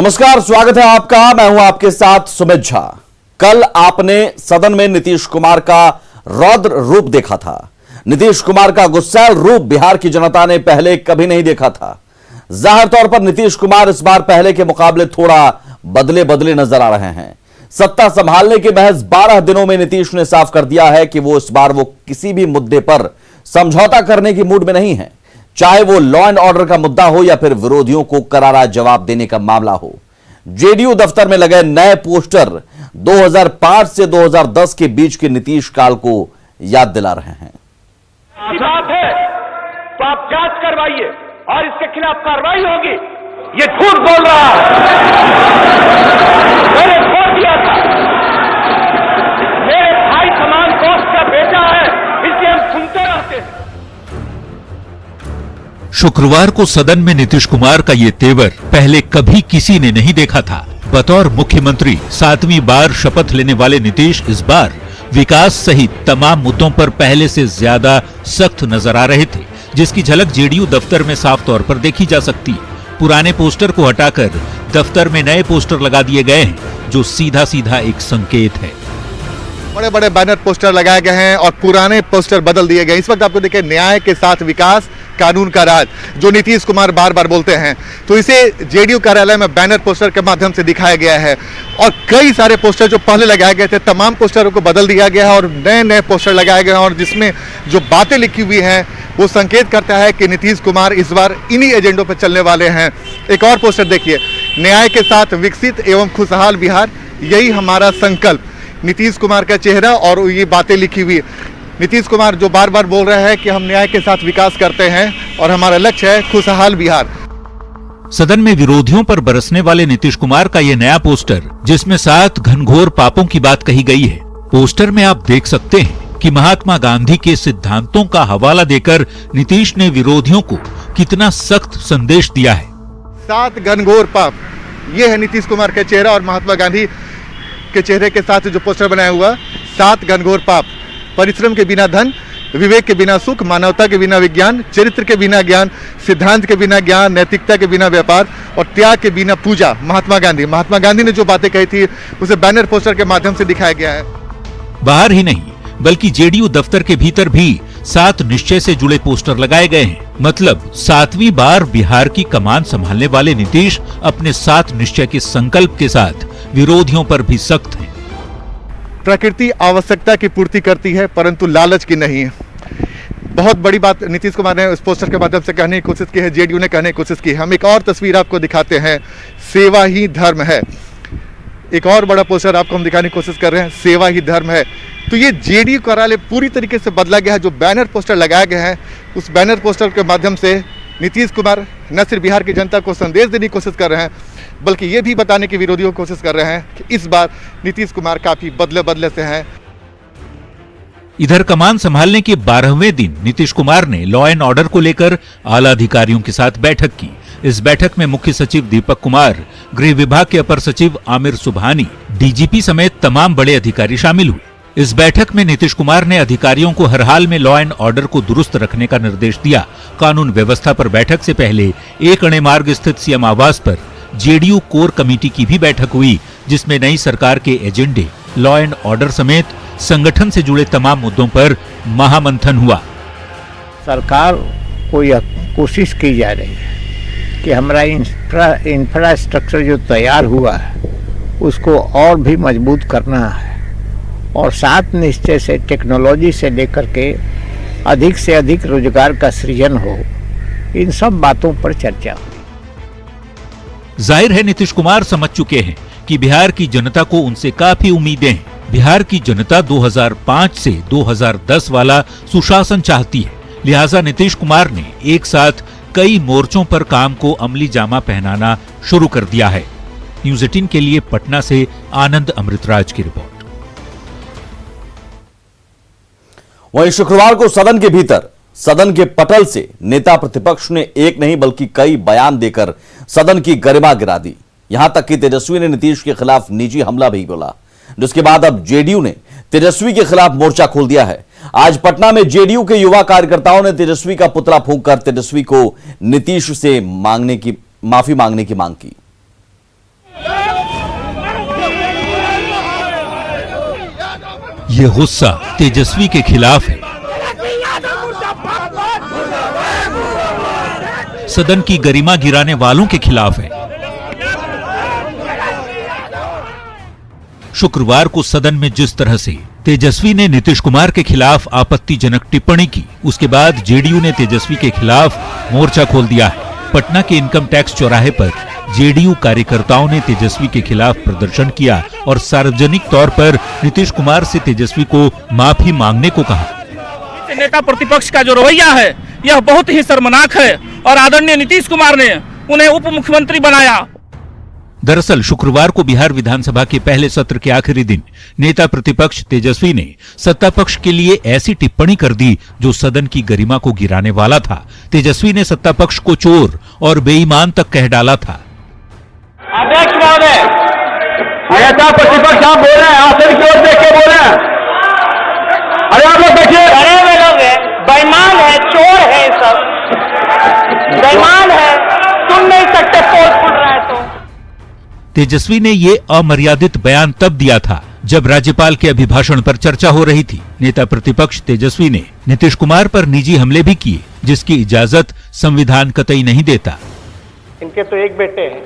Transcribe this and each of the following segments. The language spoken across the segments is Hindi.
नमस्कार, स्वागत है आपका। मैं हूं आपके साथ सुमित झा। कल आपने सदन में नीतीश कुमार का रौद्र रूप देखा था। नीतीश कुमार का गुस्सैल रूप बिहार की जनता ने पहले कभी नहीं देखा था। जाहिर तौर पर नीतीश कुमार इस बार पहले के मुकाबले थोड़ा बदले नजर आ रहे हैं। सत्ता संभालने के महज 12 दिनों में नीतीश ने साफ कर दिया है कि इस बार वो किसी भी मुद्दे पर समझौता करने की मूड में नहीं है, चाहे वो लॉ एंड ऑर्डर का मुद्दा हो या फिर विरोधियों को करारा जवाब देने का मामला हो। जेडीयू दफ्तर में लगे नए पोस्टर 2005 से 2010 के बीच के नीतीश काल को याद दिला रहे हैं। बात है तो आप जांच करवाइए और इसके खिलाफ कार्रवाई होगी। ये झूठ बोल रहा है। मैंने छोड़ दिया था, मेरे भाई समान दोस्त का बेटा है, इसलिए हम सुनते रहते हैं। शुक्रवार को सदन में नीतीश कुमार का ये तेवर पहले कभी किसी ने नहीं देखा था। बतौर मुख्यमंत्री 7वीं बार शपथ लेने वाले नीतीश इस बार विकास सहित तमाम मुद्दों पर पहले से ज्यादा सख्त नजर आ रहे थे, जिसकी झलक जेडीयू दफ्तर में साफ तौर पर देखी जा सकती है। पुराने पोस्टर को हटाकर दफ्तर में नए पोस्टर लगा दिए गए हैं, जो सीधा सीधा एक संकेत है। बड़े बड़े बैनर पोस्टर लगाए गए हैं और पुराने पोस्टर बदल दिए गए। इस वक्त आपको देखिए, न्याय के साथ विकास, कानून का राज, जो नीतीश कुमार बार बार बोलते हैं, तो इसे जेडीयू कार्यालय में बैनर पोस्टर के माध्यम से दिखाया गया है। और कई सारे पोस्टर जो पहले लगाए गए थे, तमाम पोस्टरों को बदल दिया गया है और नए नए पोस्टर लगाए गए हैं। और जिसमें जो बातें लिखी हुई हैं वो संकेत करता है कि नीतीश कुमार इस बार इन्हीं एजेंडों पर चलने वाले हैं। एक और पोस्टर देखिए, न्याय के साथ विकसित एवं खुशहाल बिहार, यही हमारा संकल्प। नीतीश कुमार का चेहरा और ये बातें लिखी हुई। नीतीश कुमार जो बार बार बोल रहे हैं कि हम न्याय के साथ विकास करते हैं और हमारा लक्ष्य है खुशहाल बिहार। सदन में विरोधियों पर बरसने वाले नीतीश कुमार का ये नया पोस्टर, जिसमें 7 घनघोर पापों की बात कही गई है। पोस्टर में आप देख सकते हैं कि महात्मा गांधी के सिद्धांतों का हवाला देकर नीतीश ने विरोधियों को कितना सख्त संदेश दिया है। 7 घनघोर पाप, ये है नीतीश कुमार का चेहरा और महात्मा गांधी के चेहरे के साथ जो पोस्टर बनाया हुआ, 7 घनघोर पाप। परिश्रम के बिना धन, विवेक के बिना सुख, मानवता के बिना विज्ञान, चरित्र के बिना ज्ञान, सिद्धांत के बिना ज्ञान, नैतिकता के बिना व्यापार और त्याग के बिना पूजा। महात्मा गांधी ने जो बातें कही थी उसे बैनर पोस्टर के माध्यम से दिखाया गया है। बाहर ही नहीं बल्कि जेडीयू दफ्तर के भीतर भी 7 निश्चय से जुड़े पोस्टर लगाए गए हैं। मतलब 7वीं बार बिहार की कमान संभालने वाले नीतीश अपने 7 निश्चय के संकल्प के साथ विरोधियों पर भी सख्त हैं। प्रकृति आवश्यकता की पूर्ति करती है परंतु लालच की नहीं है। बहुत बड़ी बात नीतीश कुमार ने इस पोस्टर के माध्यम से कहने की कोशिश की है, जेडीयू ने कहने की कोशिश की है। हम एक और तस्वीर आपको दिखाते हैं, सेवा ही धर्म है। एक और बड़ा पोस्टर आपको हम दिखाने की कोशिश कर रहे हैं, सेवा ही धर्म है। तो ये जेडीयू कार्यालय पूरी तरीके से बदला गया है। जो बैनर पोस्टर लगाए गए हैं, उस बैनर पोस्टर के माध्यम से नीतीश कुमार न सिर्फ बिहार की जनता को संदेश देने की कोशिश कर रहे हैं, बल्कि ये भी बताने की विरोधियों की कोशिश कर रहे हैं कि इस बार नीतीश कुमार काफी बदले से हैं। इधर कमान संभालने के 12वें दिन नीतीश कुमार ने लॉ एंड ऑर्डर को लेकर आला अधिकारियों के साथ बैठक की। इस बैठक में मुख्य सचिव दीपक कुमार, गृह विभाग के अपर सचिव आमिर सुबहानी, डीजीपी समेत तमाम बड़े अधिकारी शामिल हुए। इस बैठक में नीतीश कुमार ने अधिकारियों को हर हाल में लॉ एंड ऑर्डर को दुरुस्त रखने का निर्देश दिया। कानून व्यवस्था पर बैठक से पहले एक अणे मार्ग स्थित सीएम आवास पर जेडीयू कोर कमेटी की भी बैठक हुई, जिसमें नई सरकार के एजेंडे, लॉ एंड ऑर्डर समेत संगठन से जुड़े तमाम मुद्दों पर महामंथन हुआ। सरकार को यह कोशिश की जा रही है कि हमारा इंफ्रास्ट्रक्चर जो तैयार हुआ है उसको और भी मजबूत करना है और 7 निश्चय से टेक्नोलॉजी से लेकर के अधिक से अधिक रोजगार का सृजन हो, इन सब बातों पर चर्चा हुई। जाहिर है नीतीश कुमार समझ चुके हैं कि बिहार की जनता को उनसे काफी उम्मीदें हैं। बिहार की जनता 2005 से 2010 वाला सुशासन चाहती है। लिहाजा नीतीश कुमार ने एक साथ कई मोर्चों पर काम को अमली जामा पहनाना शुरू कर दिया है। न्यूज़ 18 के लिए पटना से आनंद अमृतराज की रिपोर्ट। वहीं शुक्रवार को सदन के भीतर, सदन के पटल से नेता प्रतिपक्ष ने एक नहीं बल्कि कई बयान देकर सदन की गरिमा गिरा दी। यहां तक कि तेजस्वी ने नीतीश के खिलाफ निजी हमला भी बोला, जिसके बाद अब जेडीयू ने तेजस्वी के खिलाफ मोर्चा खोल दिया है। आज पटना में जेडीयू के युवा कार्यकर्ताओं ने तेजस्वी का पुतला फूंककर तेजस्वी को नीतीश से माफी मांगने की मांग की। ये गुस्सा तेजस्वी के खिलाफ है। सदन की गरिमा गिराने वालों के खिलाफ है। शुक्रवार को सदन में जिस तरह से तेजस्वी ने नीतीश कुमार के खिलाफ आपत्तिजनक टिप्पणी की, उसके बाद जेडीयू ने तेजस्वी के खिलाफ मोर्चा खोल दिया है। पटना के इनकम टैक्स चौराहे पर जेडीयू कार्यकर्ताओं ने तेजस्वी के खिलाफ प्रदर्शन किया और सार्वजनिक तौर पर नीतीश कुमार से तेजस्वी को माफी मांगने को कहा। नेता प्रतिपक्ष का जो रवैया है यह बहुत ही शर्मनाक है और आदरणीय नीतीश कुमार ने उन्हें उप मुख्यमंत्री बनाया। दरअसल शुक्रवार को बिहार विधानसभा के पहले सत्र के आखिरी दिन नेता प्रतिपक्ष तेजस्वी ने सत्ता पक्ष के लिए ऐसी टिप्पणी कर दी जो सदन की गरिमा को गिराने वाला था। तेजस्वी ने सत्ता पक्ष को चोर और बेईमान तक कह डाला था। अध्यक्ष महोदय, नेता प्रतिपक्ष आप बोल रहे हैं, आसन की ओर देख के बोल रहे हैं। अरे आप लोग देखिए, अरे वे लोग बेईमान है, चोर है, सब बेईमान है, सुन नहीं सकते, पोल खुल रहा है। तो तेजस्वी ने ये अमर्यादित बयान तब दिया था जब राज्यपाल के अभिभाषण पर चर्चा हो रही थी। नेता प्रतिपक्ष तेजस्वी ने नीतीश कुमार पर निजी हमले भी किए, जिसकी इजाजत संविधान कतई नहीं देता। इनके तो एक बेटे हैं,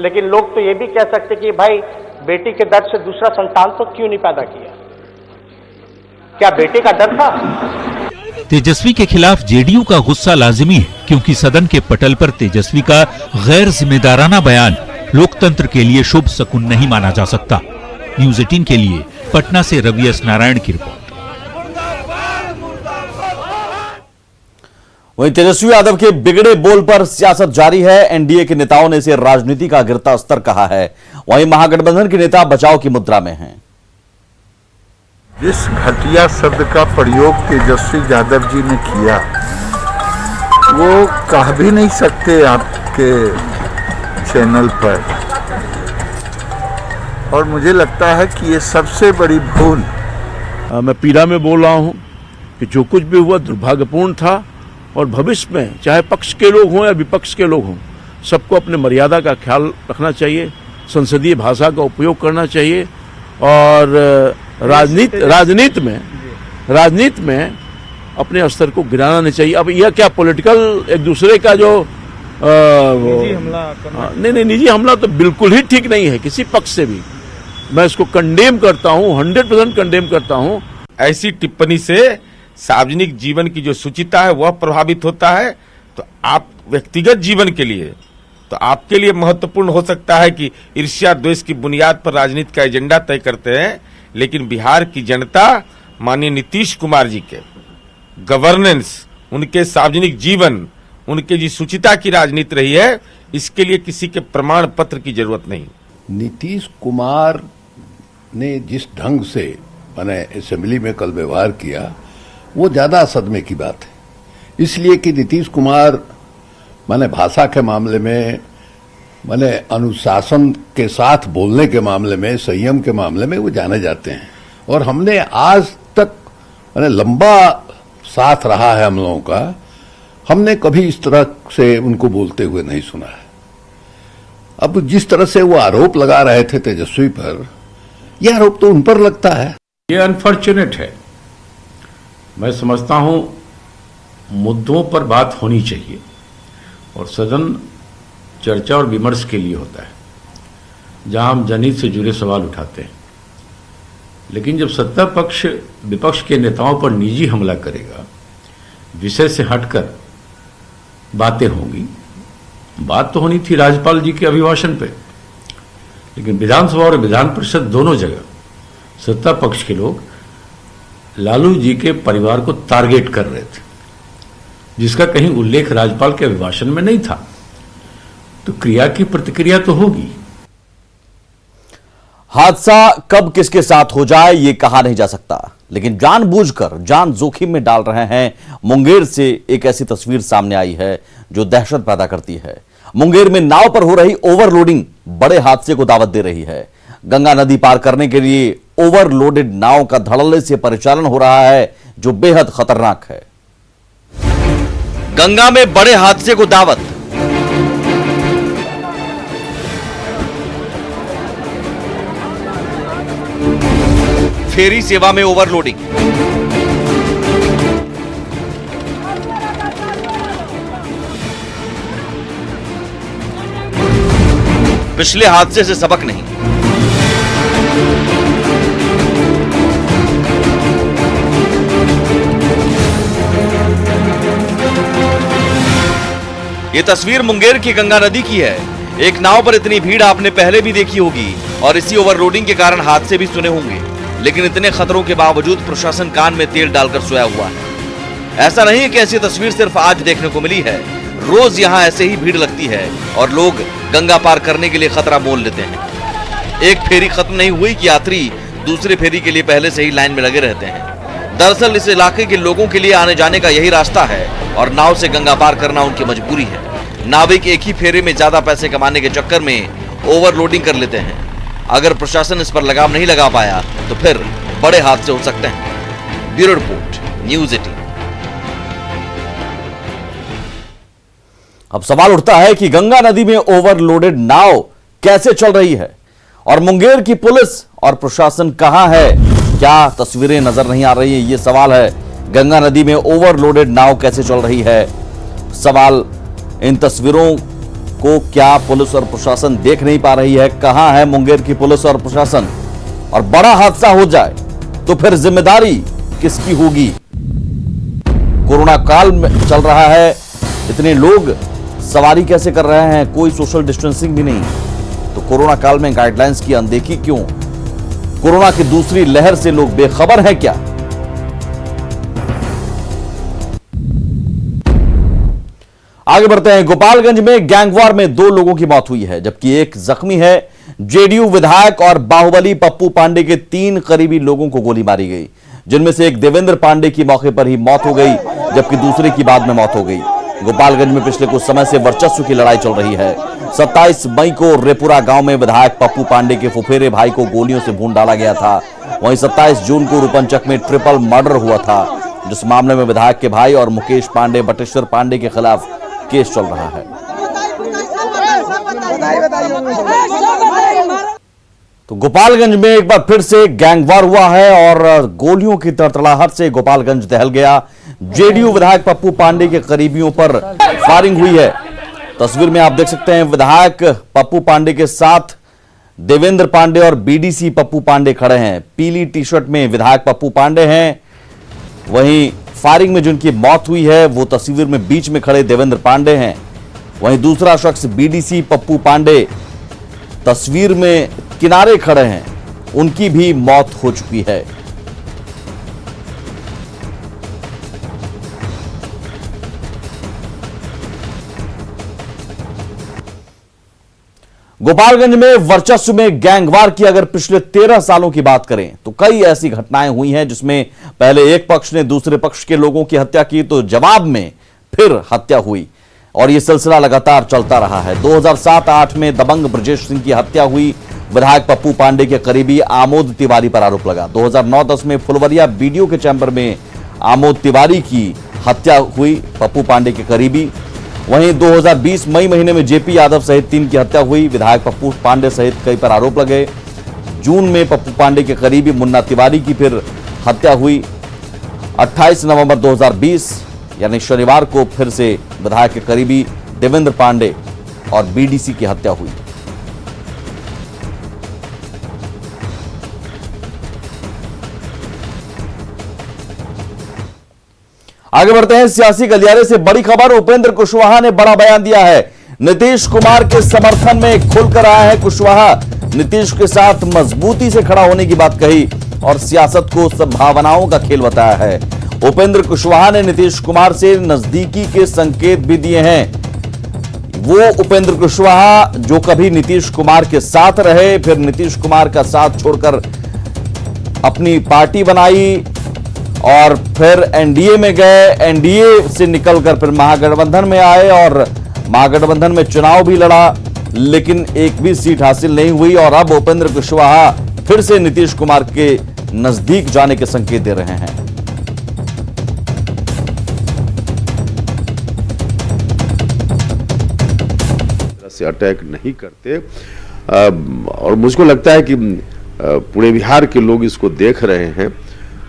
लेकिन लोग तो ये भी कह सकते कि भाई बेटी के दर्द से दूसरा संतान तो क्यों नहीं पैदा किया? क्या बेटे का डर था? तेजस्वी के खिलाफ जेडीयू का गुस्सा लाजिमी है, क्योंकि सदन के पटल पर तेजस्वी का गैर जिम्मेदाराना बयान लोकतंत्र के लिए शुभ शकुन नहीं माना जा सकता। न्यूज़ 18 के लिए पटना से रवि एस नारायण की रिपोर्ट। वहीं तेजस्वी यादव के बिगड़े बोल पर सियासत जारी है। एनडीए के नेताओं ने इसे राजनीति का गिरता स्तर कहा है। वहीं महागठबंधन के नेता बचाव की मुद्रा में हैं। जिस घटिया शब्द का प्रयोग तेजस्वी यादव जी ने किया वो कह भी नहीं सकते आपके चैनल पर, और मुझे लगता है कि ये सबसे बड़ी भूल। मैं पीड़ा में बोल रहा हूं कि जो कुछ भी हुआ दुर्भाग्यपूर्ण था, और भविष्य में चाहे पक्ष के लोग हों या विपक्ष के लोग हों, सबको अपने मर्यादा का ख्याल रखना चाहिए, संसदीय भाषा का उपयोग करना चाहिए, और राजनीति में अपने स्तर को गिराना नहीं चाहिए। अब यह क्या पॉलिटिकल एक दूसरे का जो निजी हमला नहीं, निजी हमला तो बिल्कुल ही ठीक नहीं है किसी पक्ष से भी। मैं इसको कंडेम करता हूं, 100% कंडेम करता हूं। ऐसी टिप्पणी से सार्वजनिक जीवन की जो शुचिता है वह प्रभावित होता है। तो आप व्यक्तिगत जीवन के लिए तो आपके लिए महत्वपूर्ण हो सकता है कि ईर्ष्या द्वेष की बुनियाद पर राजनीति का एजेंडा तय करते हैं, लेकिन बिहार की जनता माननीय नीतीश कुमार जी के गवर्नेंस, उनके सार्वजनिक जीवन, उनके जी शुचिता की राजनीति रही है, इसके लिए किसी के प्रमाण पत्र की जरूरत नहीं। नीतीश कुमार ने जिस ढंग से मैंने असेंबली में कल व्यवहार किया वो ज्यादा सदमे की बात है, इसलिए कि नीतीश कुमार मैंने भाषा के मामले में, मैंने अनुशासन के साथ बोलने के मामले में, संयम के मामले में वो जाने जाते हैं, और हमने आज तक मैंने लंबा साथ रहा है हम लोगों का, हमने कभी इस तरह से उनको बोलते हुए नहीं सुना है। अब जिस तरह से वो आरोप लगा रहे थे तेजस्वी पर, यह आरोप तो उन पर लगता है। ये अनफॉर्चुनेट है। मैं समझता हूं मुद्दों पर बात होनी चाहिए और सदन चर्चा और विमर्श के लिए होता है, जहां हम जनहित से जुड़े सवाल उठाते हैं। लेकिन जब सत्ता पक्ष विपक्ष के नेताओं पर निजी हमला करेगा, विषय से हटकर बातें होंगी। बात तो होनी थी राज्यपाल जी के अभिभाषण पे, लेकिन विधानसभा और विधान परिषद दोनों जगह सत्ता पक्ष के लोग लालू जी के परिवार को टारगेट कर रहे थे, जिसका कहीं उल्लेख राज्यपाल के अभिभाषण में नहीं था। तो क्रिया की प्रतिक्रिया तो होगी। हादसा कब किसके साथ हो जाए ये कहा नहीं जा सकता, लेकिन जानबूझकर जान जोखिम में डाल रहे हैं। मुंगेर से एक ऐसी तस्वीर सामने आई है जो दहशत पैदा करती है। मुंगेर में नाव पर हो रही ओवरलोडिंग बड़े हादसे को दावत दे रही है। गंगा नदी पार करने के लिए ओवरलोडेड नाव का धड़ल्ले से परिचालन हो रहा है, जो बेहद खतरनाक है। गंगा में बड़े हादसे को दावत। फेरी सेवा में ओवरलोडिंग। पिछले हादसे से सबक नहीं। ये तस्वीर मुंगेर की गंगा नदी की है। एक नाव पर इतनी भीड़ आपने पहले भी देखी होगी और इसी ओवरलोडिंग के कारण हादसे भी सुने होंगे, लेकिन इतने खतरों के बावजूद प्रशासन कान में तेल डालकर सोया हुआ है। ऐसा नहीं है कि ऐसी तस्वीर सिर्फ आज देखने को मिली है, रोज यहाँ ऐसे ही भीड़ लगती है और लोग गंगा पार करने के लिए खतरा मोल लेते हैं। एक फेरी खत्म नहीं हुई कि यात्री दूसरे फेरी के लिए पहले से ही लाइन में लगे रहते हैं। दरअसल इस इलाके के लोगों के लिए आने जाने का यही रास्ता है और नाव से गंगा पार करना उनकी मजबूरी है। नाविक एक ही फेरे में ज्यादा पैसे कमाने के चक्कर में ओवरलोडिंग कर लेते हैं। अगर प्रशासन इस पर लगाम नहीं लगा पाया तो फिर बड़े हादसे हो सकते हैं। Bureau report, news 18। अब सवाल उठता है कि गंगा नदी में ओवरलोडेड नाव कैसे चल रही है और मुंगेर की पुलिस और प्रशासन कहां है? क्या तस्वीरें नजर नहीं आ रही है? ये सवाल है। गंगा नदी में ओवरलोडेड नाव कैसे चल रही है? सवाल इन तस्वीरों को क्या पुलिस और प्रशासन देख नहीं पा रही है? कहां है मुंगेर की पुलिस और प्रशासन? और बड़ा हादसा हो जाए तो फिर जिम्मेदारी किसकी होगी? कोरोना काल में चल रहा है, इतने लोग सवारी कैसे कर रहे हैं? कोई सोशल डिस्टेंसिंग भी नहीं, तो कोरोना काल में गाइडलाइंस की अनदेखी क्यों? कोरोना की दूसरी लहर से लोग बेखबर हैं क्या? आगे बढ़ते हैं। गोपालगंज में गैंगवार में 2 लोगों की मौत हुई है, जबकि एक जख्मी है। जेडीयू विधायक और बाहुबली पप्पू पांडे के 3 करीबी लोगों को गोली मारी गई, जिनमें से एक देवेंद्र पांडे की मौके पर ही मौत हो गई, जबकि दूसरे की बाद में मौत हो गई। गोपालगंज में पिछले कुछ समय से वर्चस्व की लड़ाई चल रही है। 27 मई को रेपुरा गांव में विधायक पप्पू पांडे के फुफेरे भाई को गोलियों से भून डाला गया था। वहीं 27 जून को रूपनचक में ट्रिपल मर्डर हुआ था, जिस मामले में विधायक के भाई और मुकेश पांडे बटेश्वर पांडे के खिलाफ केस चल रहा है। तो गोपालगंज में एक बार फिर से गैंगवार हुआ है और गोलियों की तड़तड़ाहट से गोपालगंज दहल गया। जेडीयू विधायक पप्पू पांडे के करीबियों पर फायरिंग हुई है। तस्वीर में आप देख सकते हैं विधायक पप्पू पांडे के साथ देवेंद्र पांडे और बीडीसी पप्पू पांडे खड़े हैं। पीली टी शर्ट में विधायक पप्पू पांडे हैं, वहीं फायरिंग में जिनकी मौत हुई है वो तस्वीर में बीच में खड़े देवेंद्र पांडे हैं। वहीं दूसरा शख्स बीडीसी पप्पू पांडे तस्वीर में किनारे खड़े हैं, उनकी भी मौत हो चुकी है। गोपालगंज में वर्चस्व में गैंगवार की अगर पिछले 13 सालों की बात करें तो कई ऐसी घटनाएं हुई हैं जिसमें पहले एक पक्ष ने दूसरे पक्ष के लोगों की हत्या की तो जवाब में फिर हत्या हुई और यह सिलसिला लगातार चलता रहा है। 2007-8 में दबंग ब्रजेश सिंह की हत्या हुई, विधायक पप्पू पांडे के करीबी आमोद तिवारी पर आरोप लगा। 2009-10 में फुलवरिया बीडीओ के चैम्बर में आमोद तिवारी की हत्या हुई, पप्पू पांडे के करीबी। वहीं 2020 मई महीने में जेपी यादव सहित 3 की हत्या हुई, विधायक पप्पू पांडे सहित कई पर आरोप लगे। जून में पप्पू पांडे के करीबी मुन्ना तिवारी की फिर हत्या हुई। 28 नवंबर 2020 यानी शनिवार को फिर से विधायक के करीबी देवेंद्र पांडे और बीडीसी की हत्या हुई। आगे बढ़ते हैं सियासी गलियारे से बड़ी खबर। उपेंद्र कुशवाहा ने बड़ा बयान दिया है। नीतीश कुमार के समर्थन में खुलकर आया है कुशवाहा। नीतीश के साथ मजबूती से खड़ा होने की बात कही और सियासत को संभावनाओं का खेल बताया है। उपेंद्र कुशवाहा ने नीतीश कुमार से नजदीकी के संकेत भी दिए हैं। वो उपेंद्र कुशवाहा जो कभी नीतीश कुमार के साथ रहे, फिर नीतीश कुमार का साथ छोड़कर अपनी पार्टी बनाई और फिर एनडीए में गए, एनडीए से निकलकर फिर महागठबंधन में आए और महागठबंधन में चुनाव भी लड़ा, लेकिन एक भी सीट हासिल नहीं हुई और अब उपेंद्र कुशवाहा फिर से नीतीश कुमार के नजदीक जाने के संकेत दे रहे हैं। से अटैक नहीं करते और मुझको लगता है कि पूरे बिहार के लोग इसको देख रहे हैं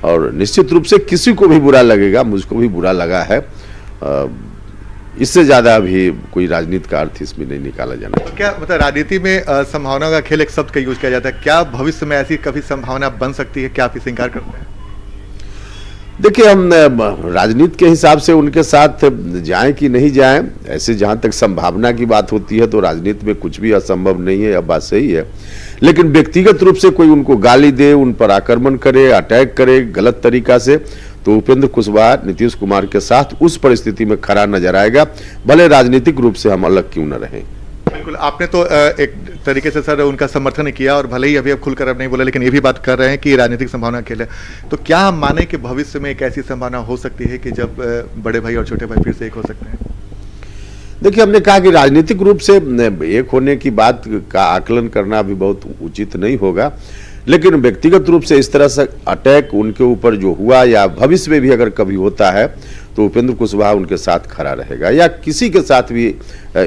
और निश्चित रूप से किसी को भी बुरा लगेगा, मुझको भी बुरा लगा है। इससे ज्यादा अभी कोई राजनीति का अर्थ इसमें नहीं निकाला जाना। क्या मतलब राजनीति में संभावना का खेल एक शब्द का यूज किया जाता है, क्या भविष्य में ऐसी कभी संभावना बन सकती है? क्या आप इसे इंकार करते हैं? देखिए, हम राजनीति के हिसाब से उनके साथ जाएं कि नहीं जाएं, ऐसे जहां तक संभावना की बात होती है तो राजनीति में कुछ भी असंभव नहीं है, यह बात सही है। लेकिन व्यक्तिगत रूप से कोई उनको गाली दे, उन पर आक्रमण करे, अटैक करे गलत तरीका से, तो उपेंद्र कुशवाहा नीतीश कुमार के साथ उस परिस्थिति में खड़ा नजर आएगा, भले राजनीतिक रूप से हम अलग क्यों न रहें। बिल्कुल, आपने तो एक तरीके से सर उनका समर्थन किया और भले ही अभी अब खुलकर अब नहीं बोला, लेकिन ये भी बात कर रहे हैं कि राजनीतिक संभावना खेल है। तो क्या हम माने कि भविष्य में एक ऐसी संभावना हो सकती है कि जब बड़े भाई और छोटे भाई फिर से एक हो सकते हैं? देखिए, हमने कहा कि राजनीतिक रूप से एक होने की बात का आकलन करना भी बहुत उचित नहीं होगा, लेकिन व्यक्तिगत रूप से इस तरह से अटैक उनके ऊपर जो हुआ या भविष्य में भी अगर कभी होता है तो उपेंद्र कुशवाहा उनके साथ खड़ा रहेगा, या किसी के साथ भी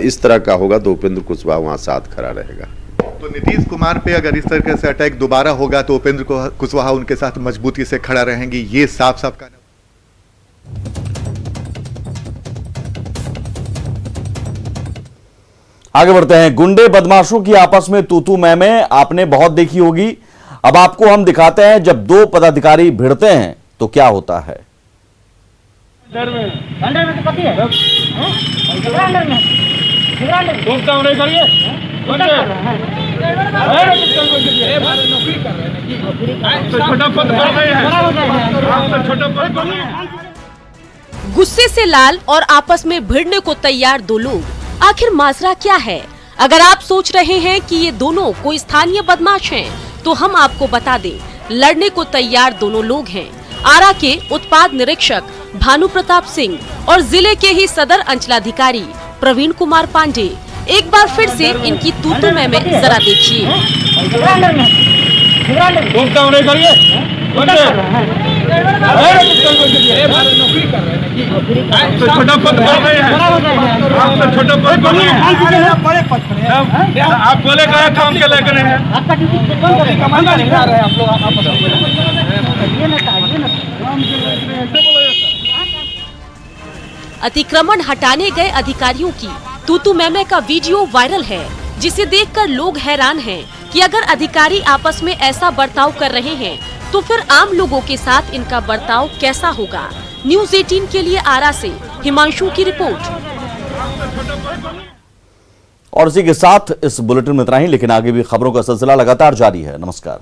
इस तरह का होगा तो उपेंद्र कुशवाहा वहां साथ खड़ा रहेगा। तो नीतीश कुमार पे अगर इस तरह से अटैक दोबारा होगा तो उपेंद्र कुशवाहा उनके साथ मजबूती से खड़ा रहेंगे, ये साफ साफ कहना। आगे बढ़ते हैं। गुंडे बदमाशों की आपस में तू मैं आपने बहुत देखी होगी। अब आपको हम दिखाते हैं जब दो पदाधिकारी भिड़ते हैं तो क्या होता है। अंडर में तो पति है, अंडर में गुस्से से लाल और आपस में भिड़ने को तैयार दो लोग, आखिर माजरा क्या है? अगर आप सोच रहे हैं कि ये दोनों कोई स्थानीय बदमाश हैं, तो हम आपको बता दें, लड़ने को तैयार दोनों लोग हैं। आरा के उत्पाद निरीक्षक भानु प्रताप सिंह और जिले के ही सदर अंचलाधिकारी प्रवीण कुमार पांडे। एक बार फिर से इनकी तू मैं जरा देखिए। आप बोले काम के लेकर हैं, अतिक्रमण हटाने गए अधिकारियों की तू मैं का वीडियो वायरल है, जिसे देखकर लोग हैरान हैं कि अगर अधिकारी आपस में ऐसा बर्ताव कर रहे हैं तो फिर आम लोगों के साथ इनका बर्ताव कैसा होगा। न्यूज़ 18 के लिए आरा से हिमांशु की रिपोर्ट। और इसी के साथ इस बुलेटिन में इतना ही, लेकिन आगे भी खबरों का सिलसिला लगातार जारी है। नमस्कार।